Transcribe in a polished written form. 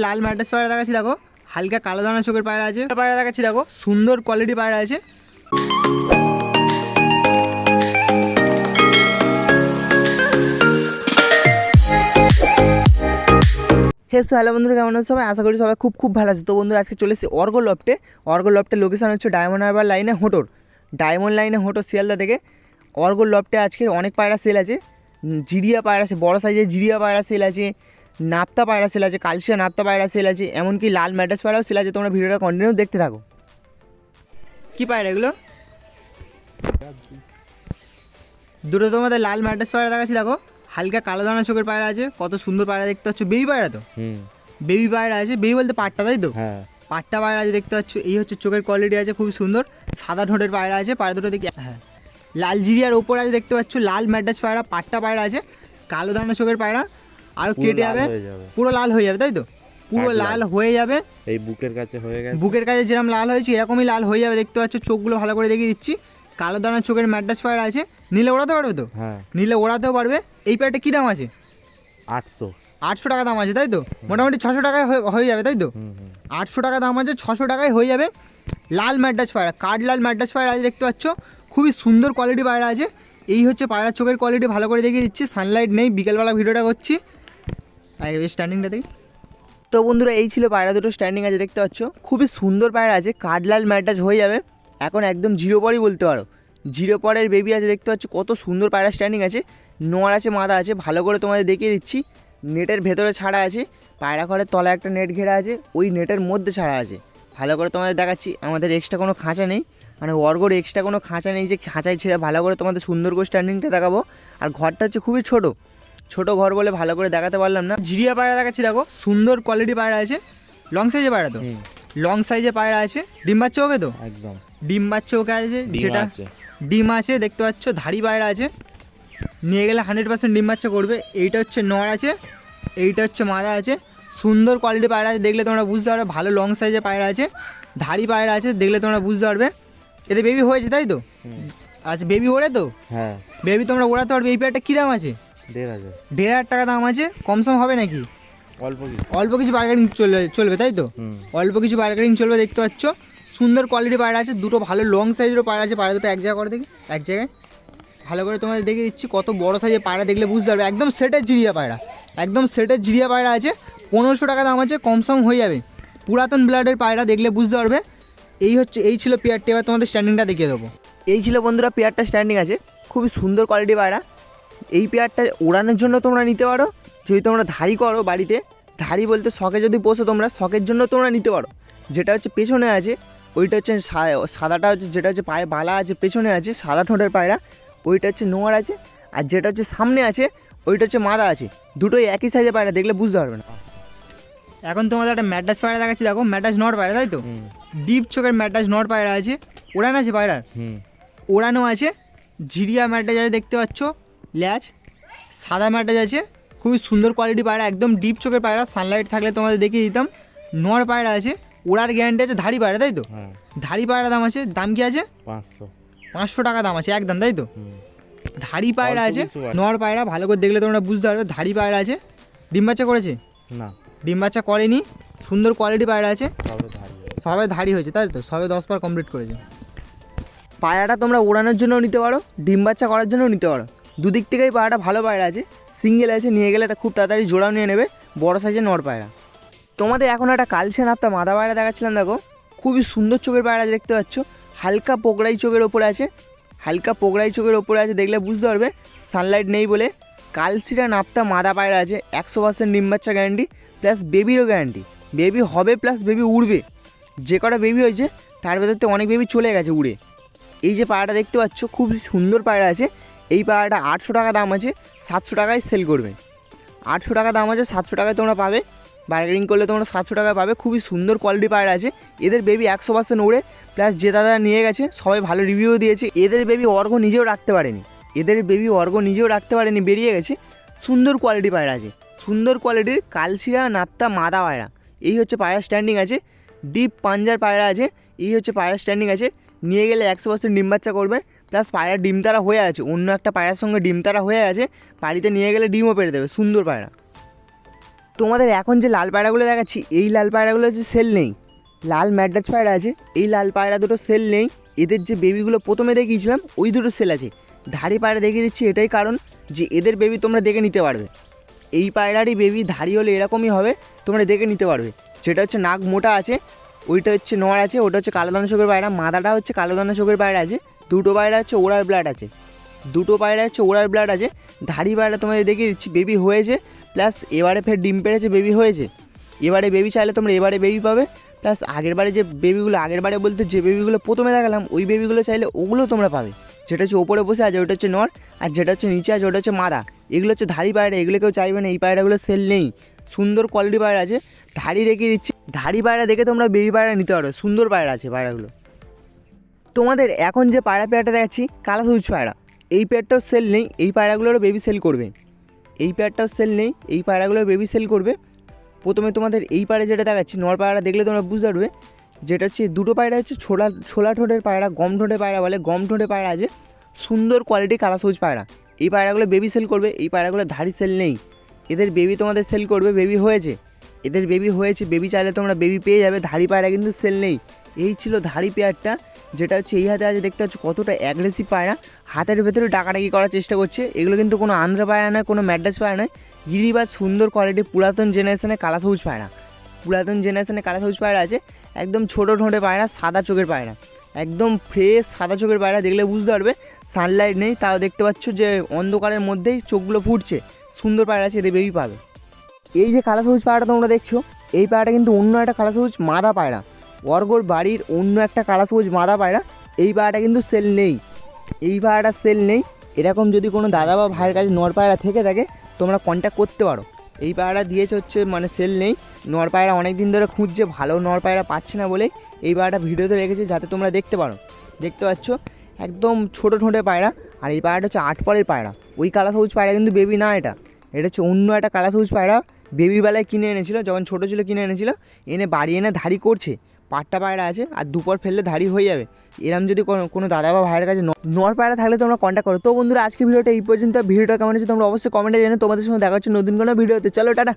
লাল ম্যাড্রাস পায়রা দেখাচ্ছি, দেখো হালকা কালো দানা চোখের পায়রা আছে। পায়রা দেখাচ্ছি, দেখো সুন্দর কোয়ালিটি পায়রা আছে। হ্যালো বন্ধুরা, কেমন আছো সবাই? আশা করি সবাই খুব ভালো আছে। তো বন্ধুরা, আজকে চলে এসেছি অর্গো লফটে। অর্গো লফটের লোকেশন হচ্ছে ডায়মন্ড হারবার লাইনে হোটোর, ডায়মন্ড লাইনে হোটোর শিয়ালদা থেকে। অর্গো লফটে আজকে অনেক পায়রা সেল আছে। জিরিয়া পায়রা আছে, বড়ো সাইজের জিরিয়া পায়রা সেল আছে, নাপ্তা পায়রা সেল আছে, কালশিয়া নাপ্তা পায়রা সেল আছে, এমনকি লাল ম্যাড্রাস পায়রাও সেল আছে। তোমরা ভিডিওটা কন্টিনিউ দেখতে থাকো। কী পায়রা এগুলো? দুটো তোমাদের লাল ম্যাড্রাস পায়রা দেখাচ্ছি, দেখো হালকা কালো দানা চোখের পায়রা আছে। কত সুন্দর পায়রা দেখতে পাচ্ছ। বেবি পায়রা তো, বেবি পায়রা আছে। বেবি বলতে পাট্টা, তাই তো? পাট্টা পায়রা আছে দেখতে পাচ্ছ। এই হচ্ছে চোখের কোয়ালিটি আছে, খুব সুন্দর সাদা ঠোঁটের পায়রা আছে। পায়রা দুটো দেখি, হ্যাঁ লাল জিরিয়ার ওপর আছে দেখতে পাচ্ছ। লাল ম্যাড্রাস পায়রা, পাট্টা পায়রা আছে, কালো দানা চোখের পায়রা। আরও কেটে যাবে, পুরো লাল হয়ে যাবে, তাই তো? পুরো লাল হয়ে যাবে। এই বুকের কাছে হয়ে গেছে, বুকের কাছে যেরকম লাল হয়েছে এরকমই লাল হয়ে যাবে দেখতে পাচ্ছ। চোখগুলো ভালো করে দেখিয়ে দিচ্ছি। কালো দানার চোখের ম্যাড্রাস পায়রা আছে। নীলে ওড়াতে পারবে তো? হ্যাঁ, নীলে ওড়াতেও পারবে। এই পায়রাটা কী দাম আছে? 800 টাকা দাম আছে, তাই তো? মোটামুটি 600 টাকায় হয়ে যাবে, তাই তো? 800 টাকা দাম আছে, 600 টাকায় হয়ে যাবে। লাল ম্যাড্রাস পায়রা, কাঠ লাল ম্যাড্রাস পায়রা আছে দেখতে পাচ্ছ। খুবই সুন্দর কোয়ালিটি পায়রা আছে। এই হচ্ছে পায়রার চোখের কোয়ালিটি, ভালো করে দেখিয়ে দিচ্ছি। সানলাইট নেই, বিকেলবেলা ভিডিওটা করছি। স্ট্যান্ডিংটা দেখি। তো বন্ধুরা, এই ছিল পায়রা দুটো স্ট্যান্ডিং আছে দেখতে পাচ্ছ। খুবই সুন্দর পায়রা আছে, কাঠ লাল ম্যাড্রাস হয়ে যাবে। এখন একদম জিরো পরই বলতে পারো। জিরো পরের বেবি আছে দেখতে পাচ্ছ। কত সুন্দর পায়রা স্ট্যান্ডিং আছে, নোয়ার আছে, মাদা আছে। ভালো করে তোমাদের দেখিয়ে দিচ্ছি। নেটের ভেতরে ছাড়া আছে, পায়রা ঘরের তলায় একটা নেট ঘেরা আছে, ওই নেটের মধ্যে ছাড়া আছে। ভালো করে তোমাদের দেখাচ্ছি। আমাদের এক্সট্রা কোনো খাঁচা নেই, মানে অর্গোর এক্সট্রা কোনো খাঁচা নেই যে খাঁচায় ছেড়ে ভালো করে তোমাদের সুন্দর করে স্ট্যান্ডিংটা দেখাবো। আর ঘরটা হচ্ছে খুবই ছোট ঘর বলে ভালো করে দেখাতে পারলাম না। জিরিয়া পায়রা দেখাচ্ছি, দেখো সুন্দর কোয়ালিটি পায়রা আছে। লং সাইজে পায়রা তো, লং সাইজে পায়রা আছে। ডিম বাচ্চা ওকে তো? একদম ডিম বাচ্চা ওকে আছে, যেটা ডিম আছে দেখতে পাচ্ছ। ধাড়ি পায়রা আছে, নিয়ে গেলে 100% ডিম বাচ্চা করবে। এইটা হচ্ছে নর আছে, এইটা হচ্ছে মাদা আছে। সুন্দর কোয়ালিটি পায়রা আছে, দেখলে তোমরা বুঝতে পারবে। ভালো লং সাইজে পায়রা আছে, ধাড়ি পায়রা আছে, দেখলে তোমরা বুঝতে পারবে। এতে বেবি হয়েছে, তাই তো? আচ্ছা, বেবি ওড়ে তো? হ্যাঁ, বেবি তোমরা ওড়াতে পারবে। এই পেয়ারটা কী দাম আছে? 1,500 টাকা দাম আছে। কমসম হবে নাকি? অল্প কিছু বার্গেনিং চলবে, তাই তো? অল্প কিছু বার্গেনিং চলবে দেখতে পাচ্ছ। সুন্দর কোয়ালিটি পায়রা আছে, দুটো ভালো লং সাইজেরও পায়রা আছে। পায়রা দুটো এক জায়গা করে দেখি, এক জায়গায় ভালো করে তোমাদের দেখিয়ে দিচ্ছি। কত বড় সাইজের পায়রা, দেখলে বুঝতে পারবে। একদম সেটের জিরিয়া পায়রা, একদম সেটের জিরিয়া পায়রা আছে। 1500 টাকা দাম আছে, কমসম হয়ে যাবে। পুরাতন ব্লাডের পায়রা, দেখলে বুঝতে পারবে। এই ছিল পেয়ারটি। এবার তোমাদের স্ট্যান্ডিংটা দেখিয়ে দেবো। এই ছিল বন্ধুরা পেয়ারটা স্ট্যান্ডিং আছে, খুবই সুন্দর কোয়ালিটি পায়রা। এই পেয়ারটা ওড়ানোর জন্য তোমরা নিতে পারো, যদি তোমরা ধাড়ি করো বাড়িতে। ধাড়ি বলতে শখে যদি পোষো তোমরা, শখের জন্য তোমরা নিতে পারো। যেটা হচ্ছে পেছনে আছে, ওইটা হচ্ছে সাদাটা হচ্ছে, যেটা হচ্ছে পায়ে বালা আছে, পেছনে আছে সাদা ঠোঁটের পায়রা, ওইটা হচ্ছে নোয়ার আছে। আর যেটা হচ্ছে সামনে আছে, ওইটা হচ্ছে মাদা আছে। দুটোই একই সাইজের পায়রা, দেখলে বুঝতে পারবে না। এখন তোমাদের একটা ম্যাড্রাস পায়রা দেখাচ্ছি, দেখো ম্যাড্রাস নর পায়রা, তাই তো? ডিপ চোখের ম্যাড্রাস নর পায়রা আছে। ওড়ানো আছে পায়রার, ওড়ানো আছে। ঝিরিয়া ম্যাড্রাস আছে দেখতে পাচ্ছ। ল্যাচ সাদা ম্যাড্রাস আছে, খুবই সুন্দর কোয়ালিটি পায়রা, একদম ডিপ চোখের পায়রা। সানলাইট থাকলে তোমাদের দেখিয়ে দিতাম। নর পায়রা আছে, ওড়ার গ্যারান্টি আছে। ধাড়ি পায়রা, তাই তো? ধাড়ি পায়রা দাম আছে, দাম কি আছে? 500 টাকা দাম আছে একদম, তাই তো? ধাড়ি পায়রা আছে, নর পায়রা, ভালো করে দেখলে তোমরা বুঝতে পারবে। ধাড়ি পায়রা আছে। ডিম বাচ্চা করেছে না? ডিম বাচ্চা করেনি। সুন্দর কোয়ালিটি পায়রা আছে, সবে ধাড়ি হয়েছে, তাই তো? সবে 10 বার কমপ্লিট করেছে। পায়রাটা তোমরা ওড়ানোর জন্যও নিতে পারো, ডিম বাচ্চা করার জন্যও নিতে পারো। দুদিক থেকেই পায়রাটা ভালো পায়রা আছে। সিঙ্গেল আছে, নিয়ে গেলে তা খুব তাড়াতাড়ি জোড়াও নিয়ে নেবে। বড় সাইজের নর পায়রা। তোমাদের এখন একটা কালশিয়া নাপ্তা মাদা পায়রা দেখাচ্ছিলাম, দেখো খুবই সুন্দর চোখের পায়রা দেখতে পাচ্ছ। হালকা পোকড়াই চোখের ওপরে আছে, হালকা পোকড়াই চোখের ওপরে আছে, দেখলে বুঝতে পারবে। সানলাইট নেই বলে। কালশিয়া নাপ্তা মাদা পায়রা আছে, 100% ডিম বাচ্চা গ্যারান্টি, প্লাস বেবিরও গ্যারান্টি। বেবি হবে প্লাস বেবি উড়বে। যে কটা বেবি হয়েছে তার ভেতর থেকে অনেক বেবি চলে গেছে উড়ে। এই যে পায়রাটা দেখতে পাচ্ছ, খুব সুন্দর পায়রা আছে। এই পায়রাটা 800 টাকা দাম আছে, 700 টাকায় সেল করবে। 800 টাকা দাম আছে, 700 টাকায় তোমরা পাবে। বার্গেনিং করলে তোমরা 700 টাকায় পাবে। খুবই সুন্দর কোয়ালিটি পায়রা আছে। এদের বেবি 100% উড়ে, প্লাস যে দাদা নিয়ে গেছে সবাই ভালো রিভিউ দিয়েছে। এদের বেবি অর্গো নিজেও রাখতে পারেনি, বেরিয়ে গেছে। সুন্দর কোয়ালিটি পায়রা আছে, সুন্দর কোয়ালিটির কালশিয়া নাপ্তা মাদা পায়রা। এই হচ্ছে পায়রা স্ট্যান্ডিং আছে। ডিপ পাঞ্জার পায়রা আছে। এই হচ্ছে পায়রা স্ট্যান্ডিং আছে। নিয়ে গেলে 100% ডিম বাচ্চা করবে, প্লাস পায়রা ডিম তারা হয়ে আছে। অন্য একটা পায়রার সঙ্গে ডিম তারা হয়ে আছে, বাড়িতে নিয়ে গেলে ডিমও পেড়ে দেবে। সুন্দর পায়রা। তোমাদের এখন যে লাল পায়রাগুলো দেখাচ্ছি এই লাল পায়রাগুলো হচ্ছে সেল নেই, লাল ম্যাড্রাস পায়রা আছে, এই লাল পায়রা দুটো সেল নেই। এদের যে বেবিগুলো প্রথমে দেখিয়েছিলাম ওই দুটো সেল আছে। ধাড়ি পায়রা দেখিয়ে দিচ্ছি এটাই কারণ যে এদের বেবি তোমরা দেখে নিতে পারবে। এই পায়রারই বেবি ধাড়ি হলে এরকমই হবে, তোমরা দেখে নিতে পারবে। যেটা হচ্ছে নাক মোটা আছে ওইটা হচ্ছে নর আছে, ওটা হচ্ছে কালো দানা চোখের পায়রা, মাদাটা হচ্ছে কালো দানা চোখের পায়রা আছে। দুটো পায়রা হচ্ছে ওরার ব্লাড আছে, দুটো পায়রা হচ্ছে ওরার ব্লাড আছে। ধাড়ি পায়রা তোমাদের দেখিয়ে দিচ্ছি বেবি হয়েছে, প্লাস এবারে ফের ডিম পেড়েছে, বেবি হয়েছে। এবারে বেবি চাইলে তোমরা এবারে বেবি পাবে, প্লাস আগেরবারে যে বেবিগুলো, আগেরবারে বলতে যে বেবিগুলো প্রথমে দেখালাম ওই বেবিগুলো চাইলে ওগুলো তোমরা পাবে। যেটা হচ্ছে ওপরে বসে আছে ওটা হচ্ছে নর, আর যেটা হচ্ছে নিচে আছে ওটা হচ্ছে মাদা। এগুলো হচ্ছে ধাড়ি পায়রা, এগুলো কেউ চাইবে না, এই পায়রাগুলো সেল নেই। সুন্দর কোয়ালিটি পায়রা আছে, ধাড়ি দেখিয়ে দিচ্ছি, ধাড়ি পায়রা দেখে তোমরা বেবি পায়রা নিতে পারবে, সুন্দর পায়রা আছে পায়রাগুলো। তোমাদের এখন যে পায়রা পেয়ারটা দেখাচ্ছি কালা সবুজ পায়রা, এই পেয়ারটাও সেল নেই, এই পায়রাগুলোরও বেবি সেল করবে। এই পেয়ারটাও সেল নেই, এই পায়রাগুলোর বেবি সেল করবে। প্রথমে তোমাদের এই পায়রা যেটা দেখাচ্ছি নর পায়রা দেখলে তোমরা বুঝতে পারবে, যেটা হচ্ছে দুটো পায়রা হচ্ছে ছোলা ঠোঁটের পায়রা, গম ঠোঁটের পায়রা বলে, গম ঠোঁটের পায়রা আছে, সুন্দর কোয়ালিটি কালা সবুজ পায়রা। এই পায়রাগুলো বেবি সেল করবে, এই পায়রাগুলো ধাড়ি সেল নেই, এদের বেবি তোমাদের সেল করবে, বেবি হয়েছে, এদের বেবি হয়েছে, বেবি চাইলে তোমরা বেবি পেয়ে যাবে। ধাড়ি পায়রা কিন্তু সেল নেই। এই ছিল ধাড়ি পেয়ারটা, যেটা হচ্ছে এই হাতে আছে, দেখতে পাচ্ছ কতটা অ্যাগ্রেসিভ পায়রা, হাতের ভেতরে ডাকাডাকি করার চেষ্টা করছে। এগুলো কিন্তু কোনো আন্ধ্রা পায়রা নয়, কোনো ম্যাড্রাস পায়রা নয়, গিরিবাজ সুন্দর কোয়ালিটি পুরাতন জেনারেশনে কালা সবুজ পায়রা, পুরাতন জেনারেশনে কালা সবুজ পায়রা আছে। একদম ছোটো ঠোঁটে পায়রা, সাদা চোখের পায়রা, একদম ফ্রেশ সাদা চোখের পায়রা, দেখলে বুঝতে পারবে। সানলাইট নেই তাও দেখতে পাচ্ছ যে অন্ধকারের মধ্যেই চোখগুলো ফুটছে, সুন্দর পায়রা আছে, এদের বেবি পাবে। এই যে কালা সবুজ পায়রাটা তোমরা দেখছো, এই পায়রাটা কিন্তু অন্য একটা কালা সবুজ মাদা পায়রা, অর্গর বাড়ির অন্য একটা কালা সবুজ মাদা পায়রা। এই পায়রাটা কিন্তু সেল নেই, এই পায়রাটা সেল নেই। এরকম যদি কোনো দাদা বা ভাইয়ের কাছে নর পায়রা থেকে থাকে তোমরা কন্ট্যাক্ট করতে পারো। এই পায়রা দিয়েছে হচ্ছে মানে সেল নেই, নর পায়রা অনেক দিন ধরে খুঁজছে, ভালো নর পায়রা পাচ্ছে না বলে এই পায়রাটা ভিডিওতে রেখেছে যাতে তোমরা দেখতে পারো। দেখতে পাচ্ছ একদম ছোটো ঠোঁটে পায়রা, আর এই পায়রাটা হচ্ছে 8 পরের পায়রা। ওই কালা সবুজ পায়রা কিন্তু বেবি না, এটা হচ্ছে অন্য একটা কালা সবুজ পায়রা। বেবিবেলায় কিনে এনেছিল, যখন ছোটো ছিল কিনে এনেছিল, এনে বাড়ি এনে ধাড়ি করছে, পাট্টা পায়রা আছে, আর দুপুর ফেললে ধাড়ি হয়ে যাবে। এরম যদি কোনো দাদা বা ভাইয়ের কাছে নর পায়রা থাকলে তোমরা কন্ট্যাক্ট করো। তো বন্ধুরা আজকে ভিডিওটা এই পর্যন্ত, ভিডিওটা কেমন হচ্ছে তোমরা অবশ্যই কমেন্টে জানো। তোমাদের সঙ্গে দেখা হচ্ছে নতুন কোনো ভিডিওতে, চলো টাটা।